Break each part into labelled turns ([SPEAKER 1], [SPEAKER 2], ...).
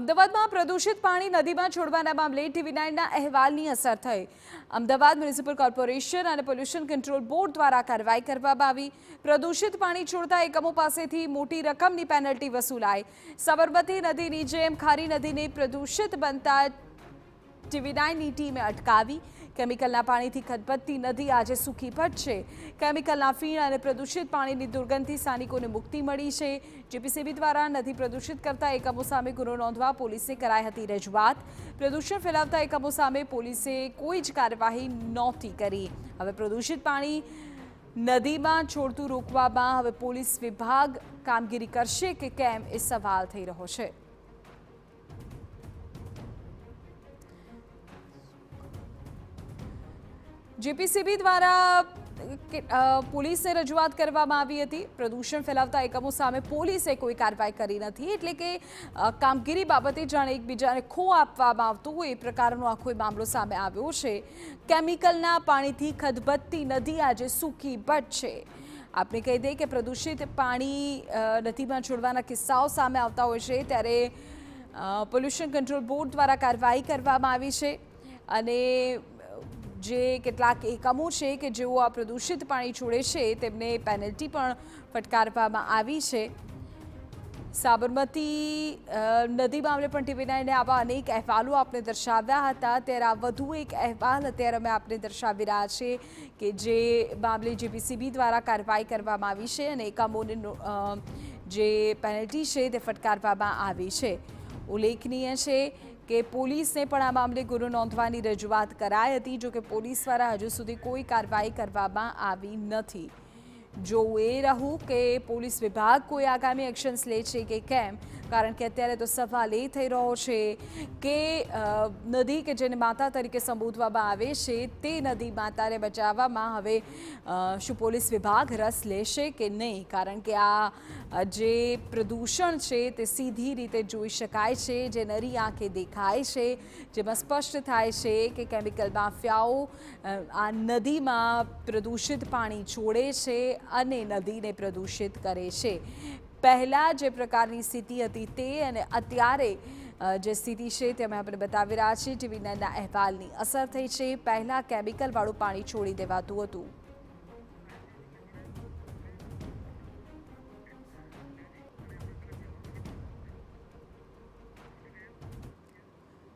[SPEAKER 1] અમદાવાદમાં પ્રદૂષિત પાણી નદીમાં છોડવાના મામલે TV9ના અહેવાલની અસર થઈ। અમદાવાદ મ્યુનિસિપલ કોર્પોરેશન અને પોલ્યુશન કંટ્રોલ બોર્ડ દ્વારા કાર્યવાહી કરવામાં આવી। પ્રદૂષિત પાણી છોડતા એકમો પાસેથી મોટી રકમની પેનલ્ટી વસૂલાઈ। સાબરમતી નદીની જેમ ખારી નદીને પ્રદૂષિત બનતા TV9ની ટીમે અટકાવી। કેમિકલના પાણીથી ખદબદતી નદી આજે સૂકી પડશે। કેમિકલના ફીણ અને પ્રદૂષિત પાણીની દુર્ગંધથી સ્થાનિકોને મુક્તિ મળી છે। જીપીસીબી દ્વારા નદી પ્રદૂષિત કરતા એકમો સામે ગુનો નોંધવા પોલીસે કરાઈ હતી રજૂઆત। પ્રદૂષણ ફેલાવતા એકમો સામે પોલીસે કોઈ જ કાર્યવાહી નહોતી કરી। હવે પ્રદૂષિત પાણી નદીમાં છોડતું રોકવામાં હવે પોલીસ વિભાગ કામગીરી કરશે કે કેમ એ સવાલ થઈ રહ્યો છે। જીપીસીબી દ્વારા પોલીસને રજૂઆત કરવામાં આવી હતી। પ્રદૂષણ ફેલાવતા એકમો સામે પોલીસે કોઈ કાર્યવાહી કરી નથી, એટલે કે કામગીરી બાબતે જાણે એકબીજાને ખો આપવામાં આવતો હોય એ પ્રકારનો આખો મામલો સામે આવ્યો છે। કેમિકલના પાણીથી ખદબદતી નદી આજે સૂકી પડશે। આપણે કહી દઈએ કે પ્રદૂષિત પાણી નદીમાં છોડવાના કિસ્સાઓ સામે આવતા હોય છે ત્યારે પોલ્યુશન કંટ્રોલ બોર્ડ દ્વારા કાર્યવાહી કરવામાં આવી છે અને જે કેટલાક એકમો છે કે જેઓ આ પ્રદૂષિત પાણી છોડે છે તેમને પેનલ્ટી પણ ફટકારવામાં આવી છે। સાબરમતી નદી મામલે પણ TV9ને આવા અનેક અહેવાલો આપણે દર્શાવ્યા હતા, ત્યારે આ વધુ એક અહેવાલ અત્યારે અમે આપને દર્શાવી રહ્યા છીએ કે જે મામલે જીપીસીબી દ્વારા કાર્યવાહી કરવામાં આવી છે અને એકમોને જે પેનલ્ટી છે તે ફટકારવામાં આવી છે। ઉલ્લેખનીય છે કે પોલીસને પણ આ મામલે ગુનો નોંધવાની રજૂઆત કરાઈ હતી, જો કે પોલીસ દ્વારા હજુ સુધી કોઈ કાર્યવાહી કરવામાં આવી નથી। જોવું એ રહ્યું કે પોલીસ વિભાગ કોઈ આગામી એક્શન્સ લે છે કે કેમ, કારણ કે અત્યારે તો સવાલ એ થઈ રહ્યો છે કે નદી કે જેને માતા તરીકે સંબોધવામાં આવે છે તે નદી માતાને બચાવવામાં હવે શું પોલીસ વિભાગ રસ લેશે કે નહીં, કારણ કે આ જે પ્રદૂષણ છે તે સીધી રીતે જોઈ શકાય છે, જે નરી આંખે દેખાય છે, જેમાં સ્પષ્ટ થાય છે કે કેમિકલ માફિયાઓ આ નદીમાં પ્રદૂષિત પાણી છોડે છે અને નદીને પ્રદૂષિત કરે છે। પહેલા જે પ્રકારની સ્થિતિ હતી તે અને અત્યારે જે સ્થિતિ છે તે અમે આપણે બતાવી રહ્યા છીએ। TV9ના અહેવાલની અસર થઈ છે। પહેલા કેમિકલવાળું પાણી છોડી દેવાતું હતું।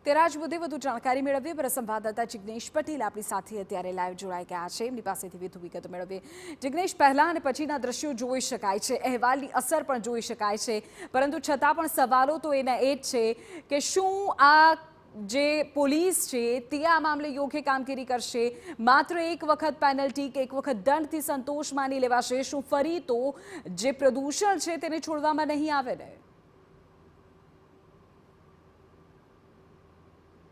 [SPEAKER 1] तेरा ज मुद्दे વધુ જાણકારી મેળવીએ પર સંવાદદાતા જિગ્નેશ પટેલ આપણી સાથે અત્યારે લાઈવ જોડાઈ ગયા છે, એમની પાસેથી વધુ વિગતો મેળવીએ। જિગ્નેશ, પહેલા અને પછીના દ્રશ્યો જોઈ શકાય છે, અહેવાલની અસર પણ જોઈ શકાય છે, પરંતુ છતાં પણ સવાલો તો એના એ જ છે કે શું આ જે પોલીસ છે તે આ મામલે યોગ્ય કામગીરી કરશે? માત્ર એક વખત પેનલ્ટી કે એક વખત દંડથી સંતોષ માની લેવાશે? શું ફરી તો જે પ્રદૂષણ છે તેને છોડવામાં નહીં આવે ને?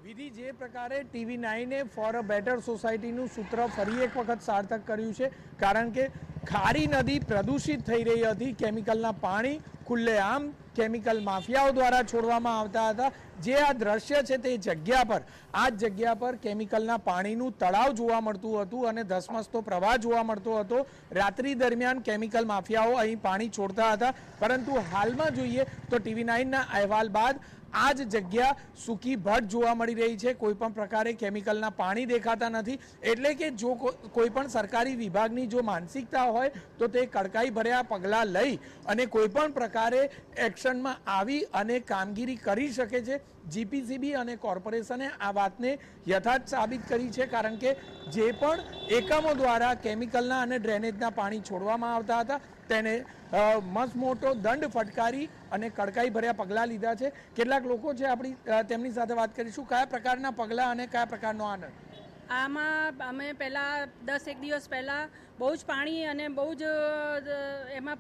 [SPEAKER 2] વિધિ, જે પ્રકારે TV9એ ફોર અ બેટર સોસાયટીનું સૂત્ર ફરી એક વખત સાર્થક કર્યું છે, કારણ કે ખારી નદી પ્રદૂષિત થઈ રહી હતી। કેમિકલના પાણી ખુલ્લેઆમ કેમિકલ માફિયાઓ દ્વારા છોડવામાં આવતા હતા। જે આ દ્રશ્ય છે તે જગ્યા પર, આ જ જગ્યા પર કેમિકલના પાણીનું તળાવ જોવા મળતું હતું અને ધસમસતો પ્રવાહ જોવા મળતો હતો। રાત્રિ દરમિયાન કેમિકલ માફિયાઓ અહીં પાણી છોડતા હતા, પરંતુ હાલમાં જોઈએ તો TV9ના અહેવાલ બાદ આ જ જગ્યા સૂકી ભટ જોવા મળી રહી છે। કોઈપણ પ્રકારે કેમિકલના પાણી દેખાતા નથી, એટલે કે જો કોઈપણ સરકારી વિભાગની જો માનસિકતા હોય તો તે કડકાઈ ભર્યા પગલાં લઈ અને કોઈપણ પ્રકારે એક્શનમાં આવી અને કામગીરી કરી શકે છે। જીપીસીબી અને કોર્પોરેશને આ વાતને યથાર્થ સાબિત કરી છે, કારણ કે જે પણ એકમો દ્વારા કેમિકલના અને ડ્રેનેજના પાણી છોડવામાં આવતા હતા તેને મસ્ત મોટો દંડ ફટકારી અને કડકાઈ ભર્યા પગલાં લીધા છે। કેટલાક લોકો છે આપણી તેમની સાથે વાત કરીશું। કયા પ્રકારના પગલાં અને કયા પ્રકારનો આનંદ?
[SPEAKER 3] આમાં અમે પહેલાં 10-1 દિવસ પહેલાં બહુ જ પાણી અને બહુ જ એમાં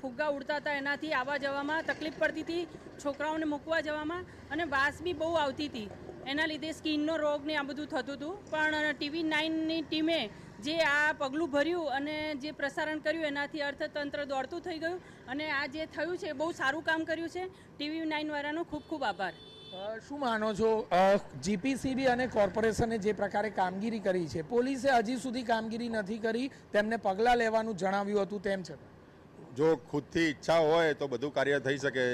[SPEAKER 3] ફુગ્ગા ઉડતા હતા, એનાથી આવવા જવામાં તકલીફ પડતી હતી, છોકરાઓને મૂકવા જવામાં, અને વાસ બી બહુ આવતી હતી, એના લીધે સ્કિનનો રોગ ને આ બધું થતું હતું। પણ TV9ની ટીમે જે આ પગલું ભર્યું અને જે પ્રસારણ કર્યું એનાથી અર્થતંત્ર દોડતું થઈ ગયું અને આ જે થયું છે બહુ સારું કામ કર્યું છે। TV9 વાળાનો ખૂબ ખૂબ આભાર।
[SPEAKER 2] શું માનો છો, જીપીસીબી અને કોર્પોરેશને જે પ્રકારે કામગીરી કરી છે, પોલીસે હજી સુધી કામગીરી નથી કરી, તેમને પગલાં લેવાનું જણાવ્યું હતું, તેમ છતાં
[SPEAKER 4] જો ખુદથી ઈચ્છા હોય તો બધું કાર્ય થઈ શકે।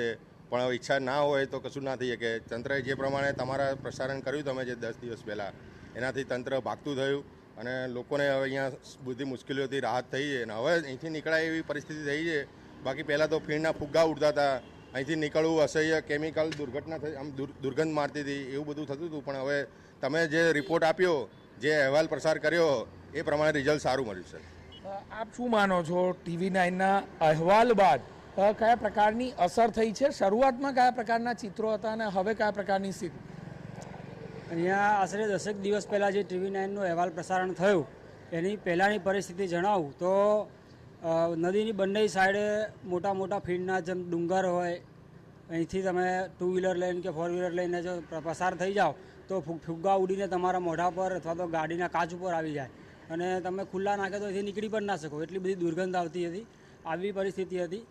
[SPEAKER 4] પણ હવે ઈચ્છા ના હોય તો કશું ના થઈ શકે. તંત્રએ જે પ્રમાણે તમારા પ્રસારણ કર્યું તમે જે 10 દિવસ પહેલાં, એનાથી તંત્ર ભાગતું થયું અને લોકોને હવે અહીંયા બધી મુશ્કેલીઓથી રાહત થઈ છે અને હવે અહીંથી નીકળાય એવી પરિસ્થિતિ થઈ છે. બાકી પહેલાં તો ફીણના ફુગ્ગા ઉડતા હતા, અહીંથી નીકળવું અસહ્ય, કેમિકલ દુર્ઘટના થઈ, આમ દુર્ગંધ મારતી હતી, એવું બધું થતું હતું. પણ હવે તમે જે રિપોર્ટ આપ્યો, જે અહેવાલ પ્રસાર કર્યો, એ પ્રમાણે રિઝલ્ટ સારું મળ્યું છે.
[SPEAKER 2] આપ શું માનો છો TV9ના અહેવાલ બાદ કયા પ્રકારની અસર થઈ છે? શરૂઆતમાં કયા પ્રકારના ચિત્રો હતા અને હવે કયા પ્રકારની સ્થિતિ?
[SPEAKER 5] અહીંયા આશરે 10 દિવસ પહેલાં જે TV9નું અહેવાલ પ્રસારણ થયું એની પહેલાંની પરિસ્થિતિ જણાવું તો નદીની બંને સાઈડે મોટા મોટા ફીણના જેમ ડુંગર હોય, અહીંથી તમે 2 વ્હીલર લઈને કે 4 વ્હીલર લઈને જો પસાર થઈ જાઓ તો ફુગ્ગા ઉડીને તમારા મોઢા પર અથવા તો ગાડીના કાચ ઉપર આવી જાય અને તમે ખુલ્લા નાખે તો અહીંથી નીકળી પણ ના શકો, એટલી બધી દુર્ગંધ આવતી હતી. આવી પરિસ્થિતિ હતી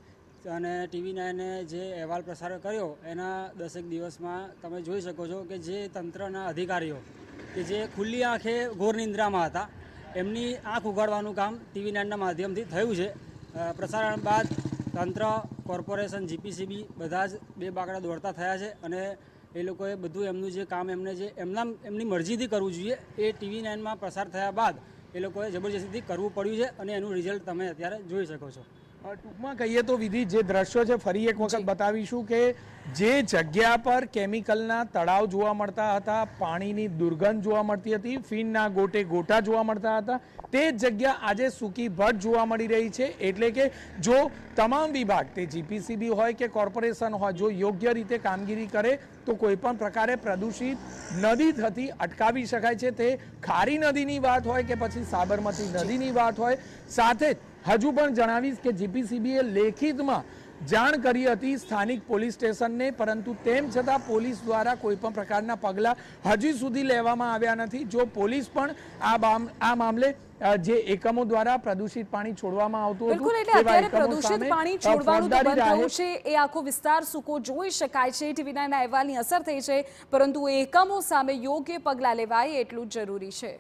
[SPEAKER 5] અને TV9એ જે અહેવાલ પ્રસાર કર્યો એના 10 દિવસમાં તમે જોઈ શકો છો કે જે તંત્રના અધિકારીઓ કે જે ખુલ્લી આંખે ઘોર નિંદ્રામાં હતા, એમની આંખ ઉઘાડવાનું કામ TV9ના માધ્યમથી થયું છે. પ્રસારણ બાદ તંત્ર, કોર્પોરેશન, GPCB બધા જ બે બાકડા દોડતા થયા છે અને એ લોકોએ બધું એમનું જે કામ એમને જે એમની મરજીથી કરવું જોઈએ એ TV9માં પ્રસાર થયા બાદ એ લોકોએ જબરજસ્તીથી કરવું પડ્યું છે અને એનું રિઝલ્ટ તમે અત્યારે જોઈ શકો છો.
[SPEAKER 2] ટૂંકમાં કહીએ તો વિધિ, જે દ્રશ્યો છે ફરી એક વખત બતાવીશું કે જે જગ્યા પર કેમિકલના તળાવ જોવા મળતા હતા, પાણીની દુર્ગંધ જોવા મળતી હતી, ફીણના ગોટે ગોટા જોવા મળતા હતા, તે જ જગ્યા આજે સૂકી ભટ્ટ જોવા મળી રહી છે. એટલે કે જો તમામ વિભાગ, તે GPCB હોય કે કોર્પોરેશન હોય, જો યોગ્ય રીતે કામગીરી કરે તો કોઈ પણ પ્રકારે પ્રદૂષિત નદી થતી અટકાવી શકાય છે. તે ખારી નદીની વાત હોય કે પછી સાબરમતી નદીની વાત હોય. સાથે હજુ પણ જણાવીશ કે GPCBએ લેખિતમાં જાણ કરી હતી સ્થાનિક પોલીસ સ્ટેશનને, પરંતુ તેમ છતાં પોલીસ દ્વારા કોઈ પણ પ્રકારના પગલાં હજી સુધી લેવામાં આવ્યા નથી. જો પોલીસ પણ આ મામલે જે એકમો દ્વારા પ્રદૂષિત પાણી છોડવામાં આવતું હતું,
[SPEAKER 1] બિલકુલ, એટલે અત્યારે પ્રદૂષિત પાણી છોડવાનું તો બંધ થયું છે, એ આખો વિસ્તાર સૂકો જોઈ શકાય છે. TV9ના અહેવાલની અસર થઈ છે, પરંતુ એકમો સામે યોગ્ય પગલાં લેવાય એટલું જ જરૂરી છે.